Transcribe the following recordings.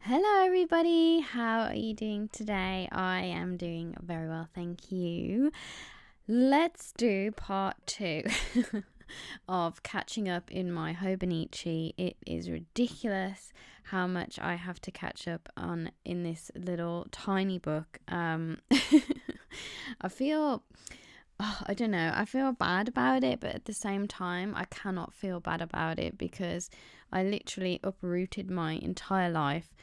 Hello, everybody. How are you doing today? I am doing very well, thank you. Let's do part 2 of catching up in my Hobonichi. It is ridiculous how much I have to catch up on in this little tiny book. I feel I don't know. I feel bad about it, but at the same time, I cannot feel bad about it because I literally uprooted my entire life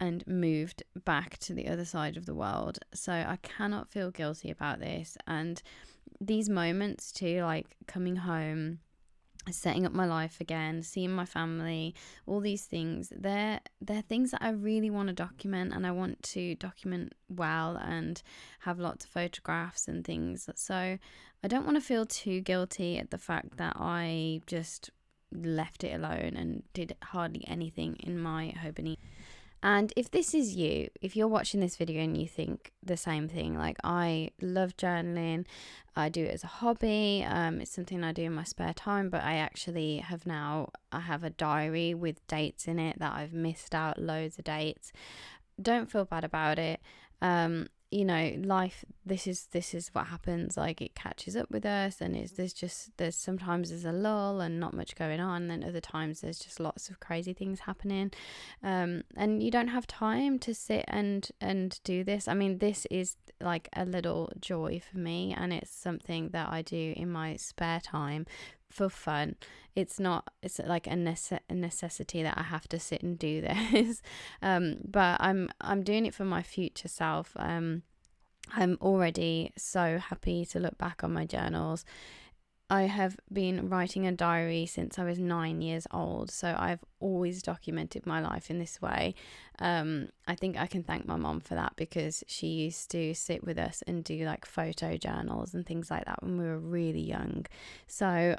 and moved back to the other side of the world. So I cannot feel guilty about this. And these moments too, like coming home, setting up my life again, seeing my family, all these things, they're things that I really want to document, and I want to document well and have lots of photographs and things. So I don't want to feel too guilty at the fact that I just left it alone and did hardly anything in my Hobonichi. And if this is you, if you're watching this video and you think the same thing, like I love journaling, I do it as a hobby, it's something I do in my spare time, but I actually I have a diary with dates in it that I've missed out loads of dates. Don't feel bad about it. Life, this is what happens. Like, it catches up with us, and there's sometimes there's a lull and not much going on, and then other times there's just lots of crazy things happening, and you don't have time to sit and do this. I mean, this is like a little joy for me, and it's something that I do in my spare time for fun. It's like a necessity that I have to sit and do this. But I'm doing it for my future self. I'm already so happy to look back on my journals. I have been writing a diary since I was 9 years old, so I've always documented my life in this way. I think I can thank my mom for that, because she used to sit with us and do like photo journals and things like that when we were really young. So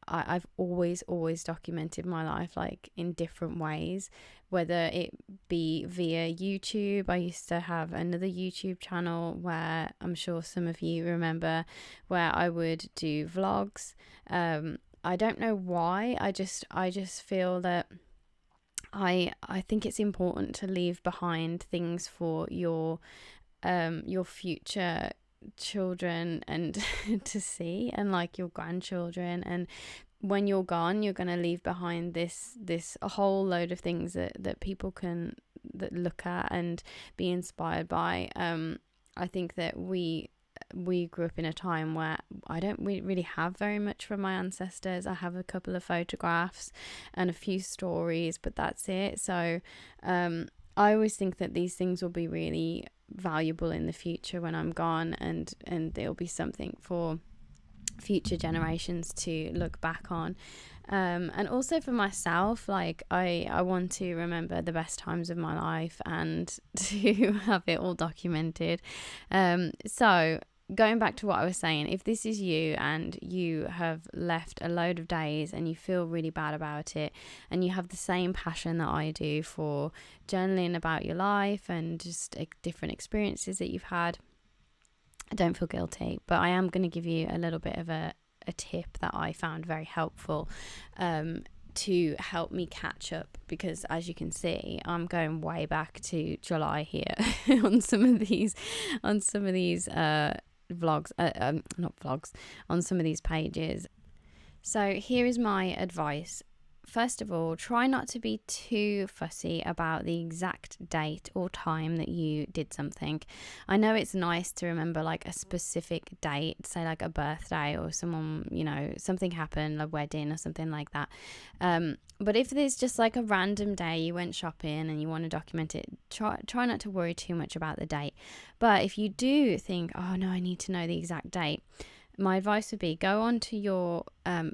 I've always documented my life, like in different ways, whether it be via YouTube. I used to have another YouTube channel where I'm sure some of you remember, where I would do vlogs. I don't know why. I just feel that I think it's important to leave behind things for your future children and to see, and like your grandchildren. And when you're gone, you're going to leave behind this a whole load of things that people can look at and be inspired by. I think that we grew up in a time where we really have very much from my ancestors. I have a couple of photographs and a few stories, but that's it. So I always think that these things will be really valuable in the future when I'm gone, and there'll be something for future generations to look back on. And also for myself, like I want to remember the best times of my life and to have it all documented. So going back to what I was saying, if this is you and you have left a load of days and you feel really bad about it, and you have the same passion that I do for journaling about your life and just different experiences that you've had, don't feel guilty. But I am going to give you a little bit of a tip that I found very helpful to help me catch up, because as you can see, I'm going way back to July here on some of these vlogs, not vlogs, on some of these pages. So here is my advice. First of all, try not to be too fussy about the exact date or time that you did something. I know it's nice to remember like a specific date, say like a birthday or someone, something happened, a wedding or something like that. But if there's just like a random day you went shopping and you want to document it, try not to worry too much about the date. But if you do think, oh no, I need to know the exact date, my advice would be go onto your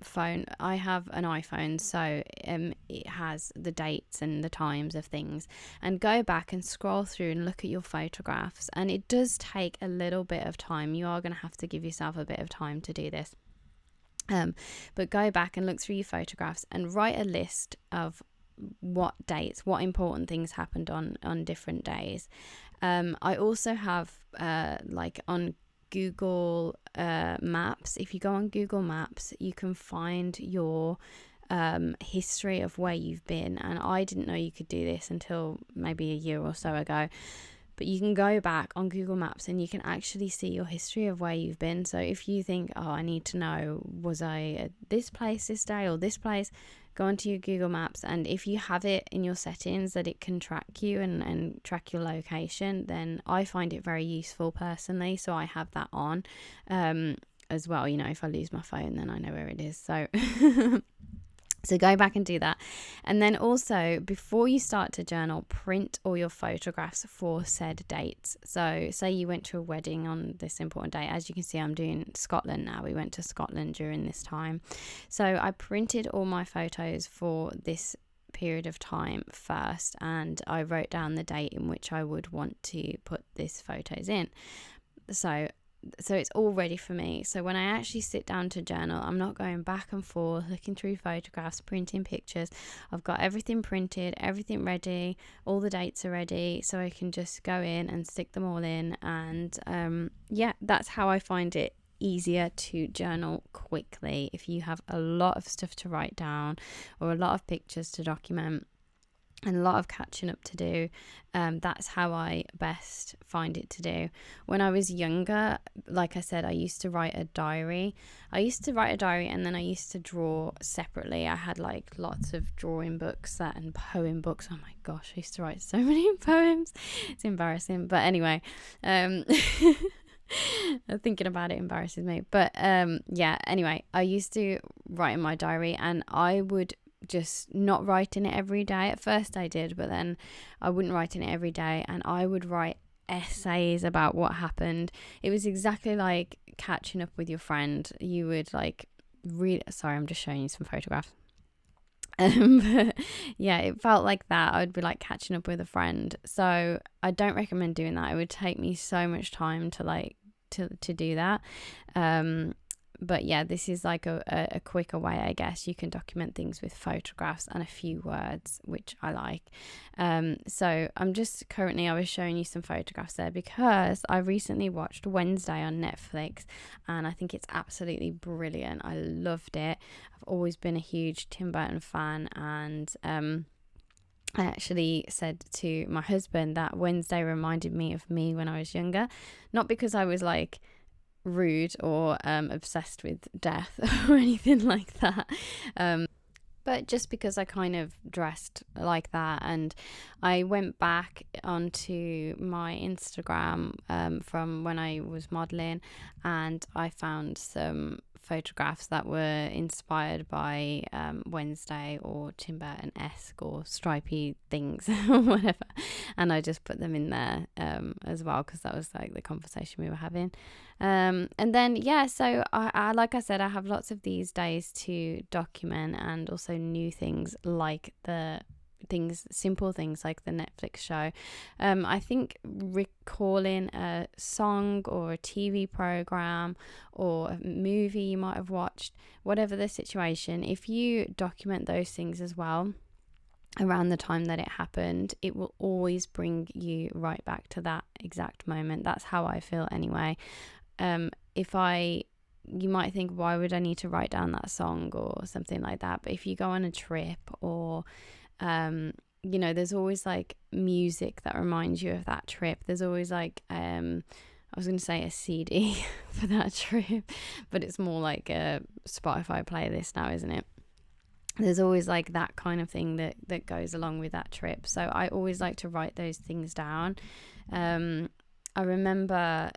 phone. I have an iPhone, so it has the dates and the times of things, and go back and scroll through and look at your photographs. And it does take a little bit of time. You are going to have to give yourself a bit of time to do this. But go back and look through your photographs and write a list of what dates, what important things happened on different days. I also have like on Google Maps. If you go on Google Maps, you can find your history of where you've been. And I didn't know you could do this until maybe a year or so ago. But you can go back on Google Maps and you can actually see your history of where you've been. So if you think, oh, I need to know, was I at this place this day or this place, go onto your Google Maps. And if you have it in your settings that it can track you and track your location, then I find it very useful personally. So I have that on as well. You know, if I lose my phone, then I know where it is. So So go back and do that. And then also, before you start to journal, print all your photographs for said dates. So say you went to a wedding on this important day. As you can see, I'm doing Scotland now. We went to Scotland during this time. So I printed all my photos for this period of time first, and I wrote down the date in which I would want to put these photos in. So it's all ready for me. So when I actually sit down to journal, I'm not going back and forth, looking through photographs, printing pictures. I've got everything printed, everything ready, all the dates are ready, so I can just go in and stick them all in. And that's how I find it easier to journal quickly. If you have a lot of stuff to write down or a lot of pictures to document and a lot of catching up to do, that's how I best find it to do. When I was younger, like I said, I used to write a diary. And then I used to draw separately. I had like lots of drawing books and poem books. Oh my gosh, I used to write so many poems. It's embarrassing. But anyway, thinking about it embarrasses me. But anyway, I used to write in my diary, and I would just not write in it every day. At first I did, but then I wouldn't write in it every day, and I would write essays about what happened. It was exactly like catching up with your friend. You would like read. Sorry, I'm just showing you some photographs. But yeah, it felt like that. I would be like catching up with a friend. So I don't recommend doing that. It would take me so much time to do that. But yeah, this is like a quicker way, I guess. You can document things with photographs and a few words, which I like. So I was showing you some photographs there because I recently watched Wednesday on Netflix, and I think it's absolutely brilliant. I loved it. I've always been a huge Tim Burton fan, and I actually said to my husband that Wednesday reminded me of me when I was younger. Not because I was like rude or obsessed with death or anything like that, but just because I kind of dressed like that. And I went back onto my Instagram from when I was modeling, and I found some photographs that were inspired by Wednesday or Tim Burton-esque or stripy things or whatever, and I just put them in there as well, because that was like the conversation we were having. And then so I like I said, I have lots of these days to document, and also new things like simple things like the Netflix show. I think recalling a song or a TV program or a movie you might have watched, whatever the situation, if you document those things as well around the time that it happened, it will always bring you right back to that exact moment. That's how I feel anyway. You might think, why would I need to write down that song or something like that? But if you go on a trip or there's always like music that reminds you of that trip. There's always like I was going to say a CD for that trip, but it's more like a Spotify playlist now, isn't it? There's always like that kind of thing that goes along with that trip. So I always like to write those things down. I remember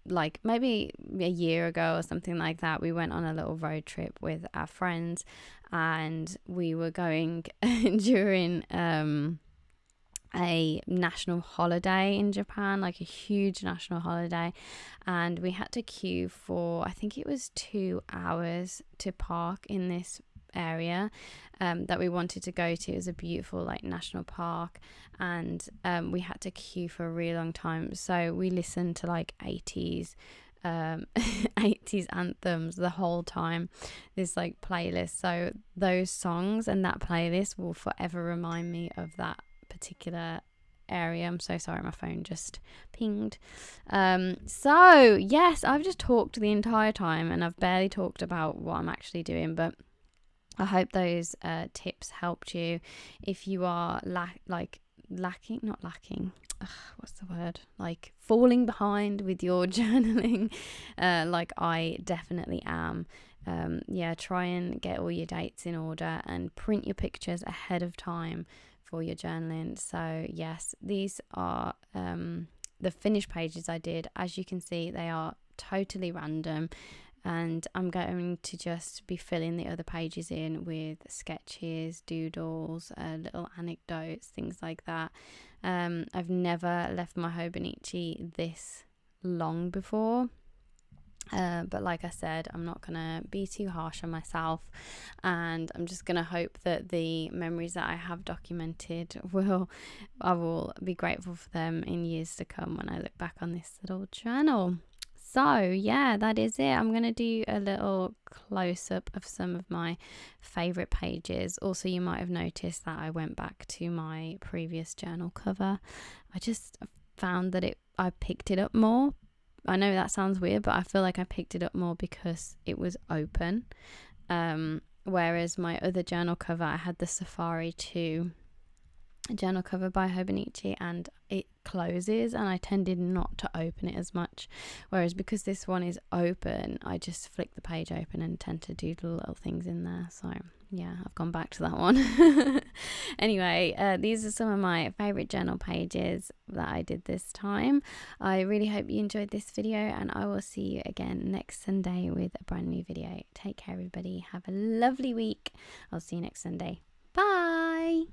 like maybe a year ago or something like that, we went on a little road trip with our friends, and we were going during a national holiday in Japan, like a huge national holiday, and we had to queue for, I think it was 2 hours to park in this area that we wanted to go to. It was a beautiful like national park, and we had to queue for a really long time. So we listened to like 80s 80s anthems the whole time, this like playlist. So those songs and that playlist will forever remind me of that particular area. I'm so sorry, my phone just pinged. So yes, I've just talked the entire time and I've barely talked about what I'm actually doing, but I hope those tips helped you. If you are falling behind with your journaling, like I definitely am, try and get all your dates in order and print your pictures ahead of time for your journaling. So yes, these are the finished pages I did. As you can see, they are totally random, and I'm going to just be filling the other pages in with sketches, doodles, little anecdotes, things like that. I've never left my Hobonichi this long before, but like I said, I'm not gonna be too harsh on myself, and I'm just gonna hope that the memories that I have documented I will be grateful for them in years to come when I look back on this little journal. So yeah, that is it. I'm going to do a little close-up of some of my favourite pages. Also, you might have noticed that I went back to my previous journal cover. I just found that I picked it up more. I know that sounds weird, but I feel like I picked it up more because it was open. Whereas my other journal cover, I had the Safari 2 journal cover by Hobonichi, and it closes, and I tended not to open it as much, whereas because this one is open, I just flick the page open and tend to do the little things in there. So yeah, I've gone back to that one. Anyway, these are some of my favorite journal pages that I did this time. I really hope you enjoyed this video, and I will see you again next Sunday with a brand new video. Take care, everybody. Have a lovely week. I'll see you next Sunday. Bye.